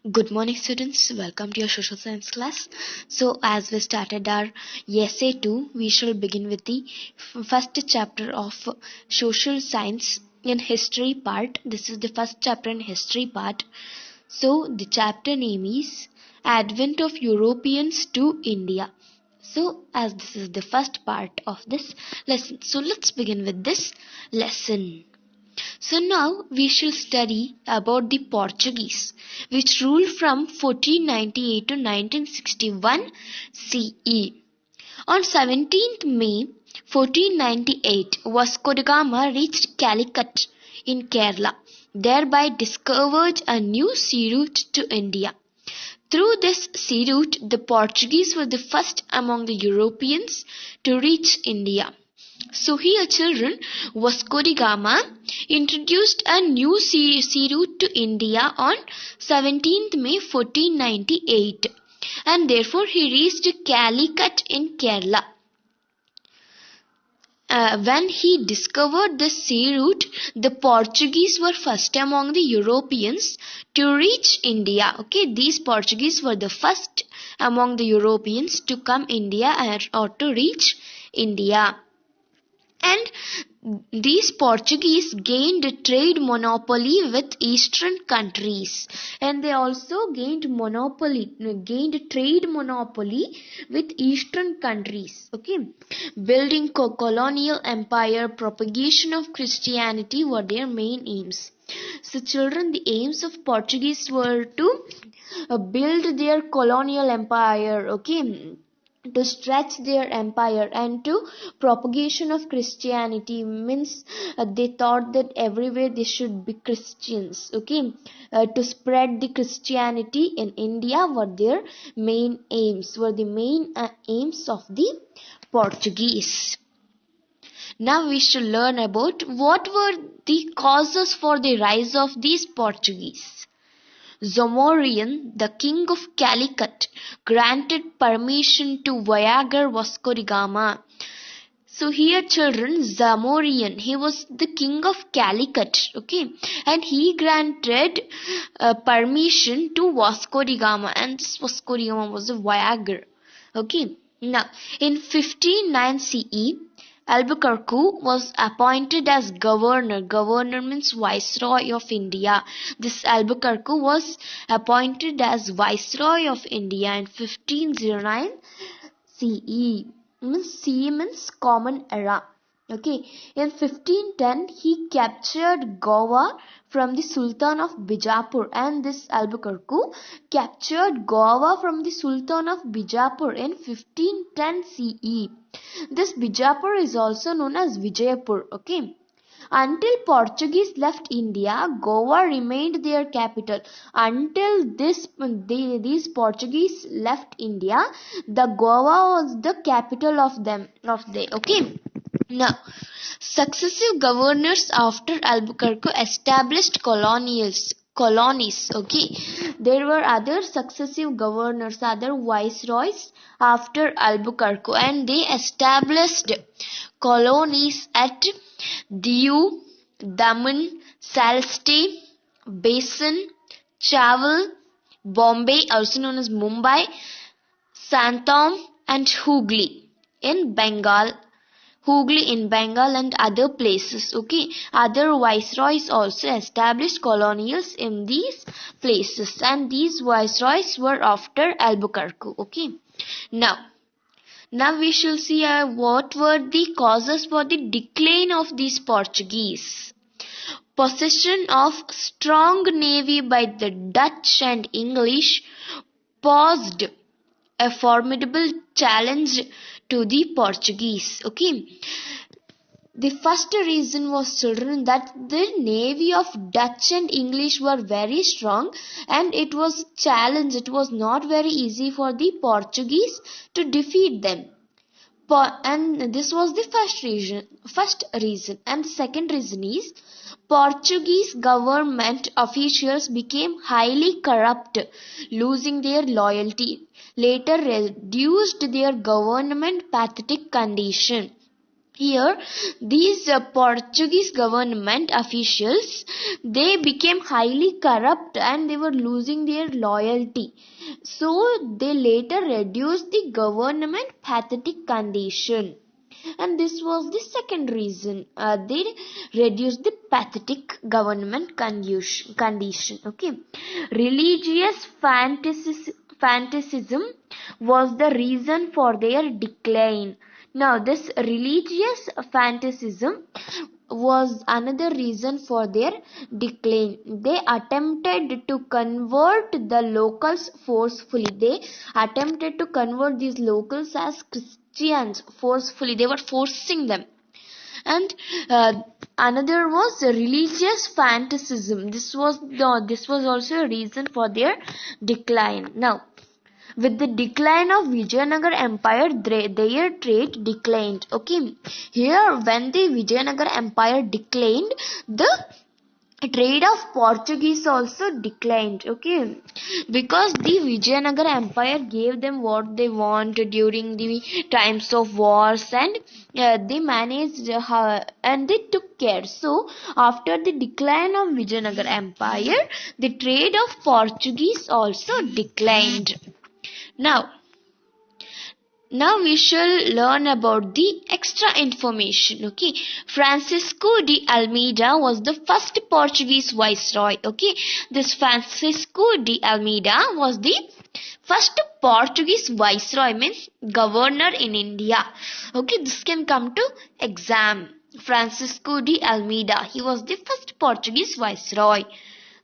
Good morning, students. Welcome to your social science class. So, as we started our essay 2, we shall begin with the first chapter of social science in history part. This is the first chapter in history part. So, the chapter name is Advent of Europeans to India. So, as this is the first part of this lesson, so let's begin with this lesson. So now we shall study about the Portuguese, which ruled from 1498 to 1961 CE. On 17th May 1498, Vasco da Gama reached Calicut in Kerala, thereby discovered a new sea route to India. Through this sea route, the Portuguese were the first among the Europeans to reach India. So here children, Vasco da Gama introduced a new sea route to India on 17th May 1498 and therefore he reached Calicut in Kerala. When he discovered the sea route, the Portuguese were first among the Europeans to reach India. Okay, these Portuguese were the first among the Europeans to come India or to reach India. And these Portuguese gained a trade monopoly with eastern countries, and they also gained trade monopoly with eastern countries. Okay, building colonial empire, propagation of Christianity were their main aims. So children, the aims of Portuguese were to build their colonial empire, okay, to stretch their empire, and to propagation of Christianity means they thought that everywhere they should be Christians. Okay, to spread the Christianity in India were their main aims, of the Portuguese. Now we should learn about what were the causes for the rise of these Portuguese. Zamorian, the king of Calicut, granted permission to Viager Vasco da Gama. So here children, Zamorian, he was the king of Calicut, okay, and he granted permission to Vasco da Gama, and this Vasco da Gama was a Viager, okay. Now, in 1509 CE, Albuquerque was appointed as governor. Governor means Viceroy of India. This Albuquerque was appointed as Viceroy of India in 1509 CE. CE means Common Era. Okay, in 1510 he captured Goa from the Sultan of Bijapur, and this Albuquerque captured Goa from the Sultan of Bijapur in 1510 CE. This Bijapur is also known as Vijayapur. Okay. Until Portuguese left India, Goa remained their capital. Until these Portuguese left India, the Goa was the capital of them. Okay. Now, successive governors after Albuquerque established colonies. Okay, there were other successive governors, other viceroys after Albuquerque, and they established colonies at Diu, Daman, Salste, Basin, Chaval, Bombay, also known as Mumbai, Santam, and Hooghly in Bengal. And other places. Okay, other viceroys also established colonials in these places, and these viceroys were after Albuquerque. Okay, now we shall see what were the causes for the decline of these Portuguese. Possession of strong navy by the Dutch and English posed a formidable challenge to the Portuguese. Okay, the first reason was children that the navy of Dutch and English were very strong, and it was a challenge. It was not very easy for the Portuguese to defeat them. And this was the first reason. And the second reason is Portuguese government officials became highly corrupt, losing their loyalty, later reduced their government pathetic condition. Here these Portuguese government officials, they became highly corrupt and they were losing their loyalty, so they later reduced the government pathetic condition, and this was the second reason. They reduced the pathetic government condition. Okay, religious fanaticism was the reason for their decline. Now, this religious fanaticism was another reason for their decline. They attempted to convert the locals forcefully. They attempted to convert these locals as Christians forcefully. They were forcing them. And another was religious fanaticism. This was also a reason for their decline. Now, with the decline of Vijayanagar Empire, their trade declined. Okay, here when the Vijayanagar Empire declined, the trade of Portuguese also declined. Okay, because the Vijayanagar Empire gave them what they wanted during the times of wars, and they managed and they took care. So after the decline of Vijayanagar Empire, the trade of Portuguese also declined. Now we shall learn about the extra information. Okay, Francisco de Almeida was the first Portuguese viceroy. Okay, this Francisco de Almeida was the first Portuguese viceroy, means governor in India. Okay, this can come to exam. Francisco de Almeida, he was the first Portuguese viceroy.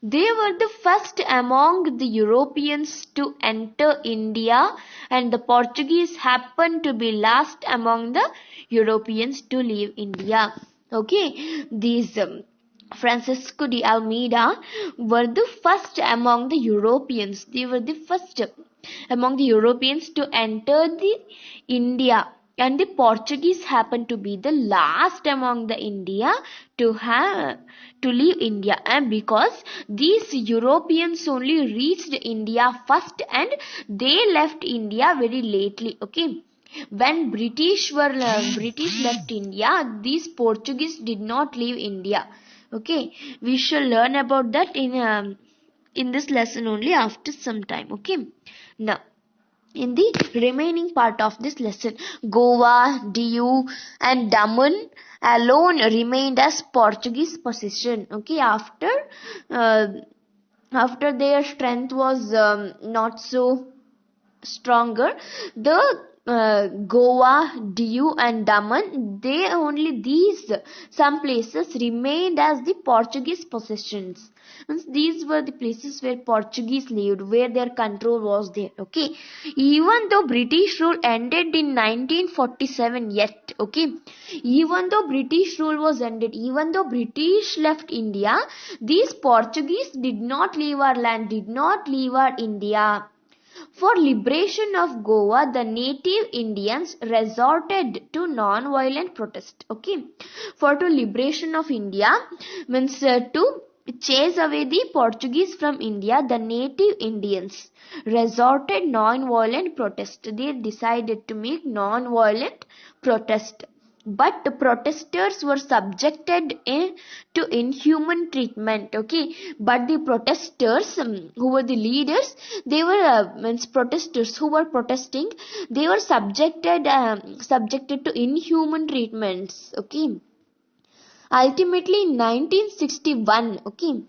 They were the first among the Europeans to enter India, and the Portuguese happened to be last among the Europeans to leave India. Okay, these Francisco de Almeida were the first among the Europeans. They were the first among the Europeans to enter the India, and the Portuguese happened to be the last among the India to leave India, and because these Europeans only reached India first and they left India very lately. Okay, when British left India, these Portuguese did not leave India. Okay, we shall learn about that in this lesson only after some time. Okay, now in the remaining part of this lesson, Goa, Diu and Daman alone remained as Portuguese possession. Okay, after their strength was not so stronger, the Goa, Diu and Daman, some places remained as the Portuguese possessions. These were the places where Portuguese lived, where their control was there. Okay, even though British rule ended in 1947 yet, okay, even though British rule was ended, even though British left India, these Portuguese did not leave our land, did not leave our India. For liberation of Goa, the native Indians resorted to non-violent protest. Okay, for to liberation of India means to chase away the Portuguese from India, the native Indians resorted non-violent protest. They decided to make non-violent protest. But the protesters were subjected to inhuman treatment. Okay, but the protesters who were the leaders, they were protesters who were protesting, they were subjected to inhuman treatments. Okay, ultimately in 1961, okay,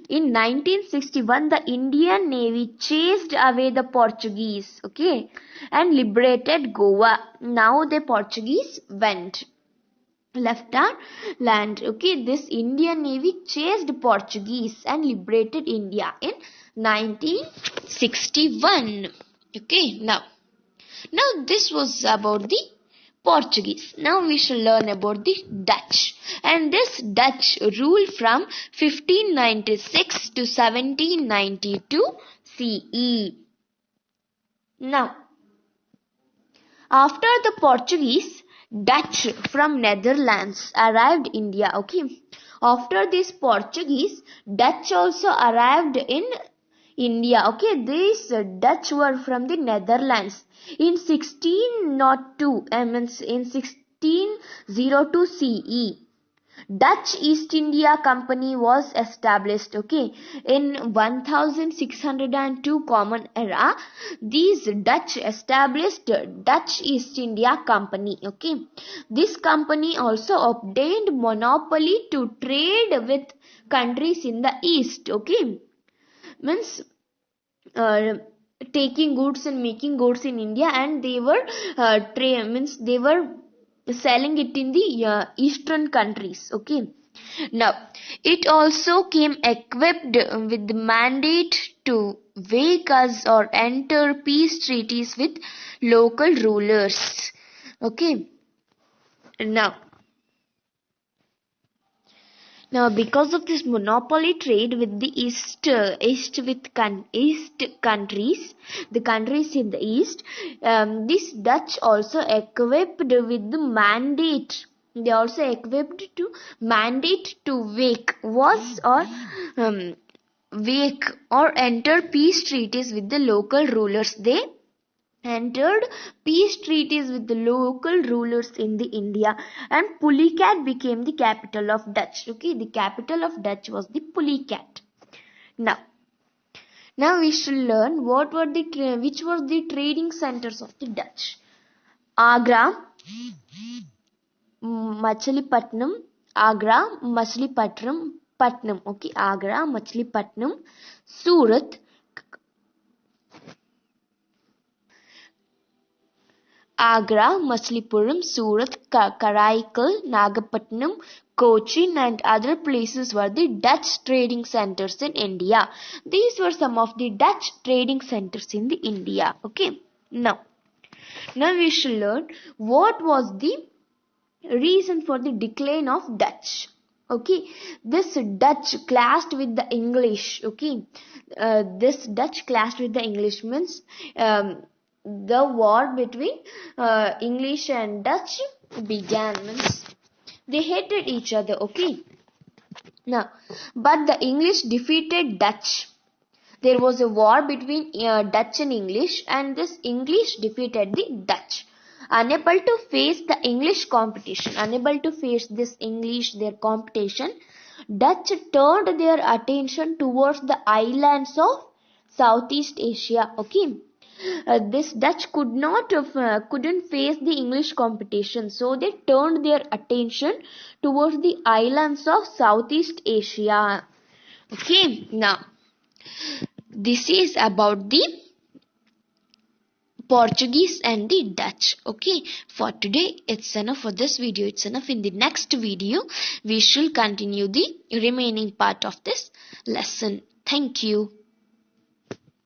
in 1961 the Indian Navy chased away the Portuguese, okay, and liberated Goa. Now the Portuguese left our land. Okay, this Indian Navy chased Portuguese and liberated India in 1961. Okay, now this was about the Portuguese. Now we shall learn about the Dutch. And this Dutch ruled from 1596 to 1792 CE. Now, after the Portuguese, Dutch from Netherlands arrived India. Okay, after this Portuguese, Dutch also arrived in India. Okay, these Dutch were from the Netherlands. In 1602, in 1602 CE. Dutch East India Company was established. Okay, in 1602 Common Era, these Dutch established Dutch East India Company. Okay, this company also obtained monopoly to trade with countries in the east. Okay, means taking goods and making goods in India, and they were they were selling it in the eastern countries. Okay, now it also came equipped with the mandate to make us or enter peace treaties with local rulers. Okay, now because of this monopoly trade with the east countries, the countries in the east, this Dutch also equipped with the mandate. They also equipped to mandate to wake or enter peace treaties with the local rulers. They entered peace treaties with the local rulers in the India, and Pulicat became the capital of Dutch. Okay, the capital of Dutch was the Pulicat. Now we should learn which were the trading centers of the Dutch. Agra, Machilipatnam, Patnam. Okay, Agra, Machilipatnam, Surat, Agra, Machilipuram, Surat, Karaikal, Nagapattinam, Cochin and other places were the Dutch trading centers in India. These were some of the Dutch trading centers in the India. Okay. Now we shall learn what was the reason for the decline of Dutch. Okay, this Dutch clashed with the English. Okay, this Dutch clashed with the English means the war between English and Dutch began. Means they hated each other. Okay, now but the English defeated Dutch. There was a war between Dutch and English, and this English defeated the Dutch. Unable to face the English competition, their competition, Dutch turned their attention towards the islands of Southeast Asia. Okay, this Dutch couldn't face the English competition, so they turned their attention towards the islands of Southeast Asia. Okay, now this is about the Portuguese and the Dutch. Okay, for today it's enough. For this video it's enough. In the next video we shall continue the remaining part of this lesson. Thank you.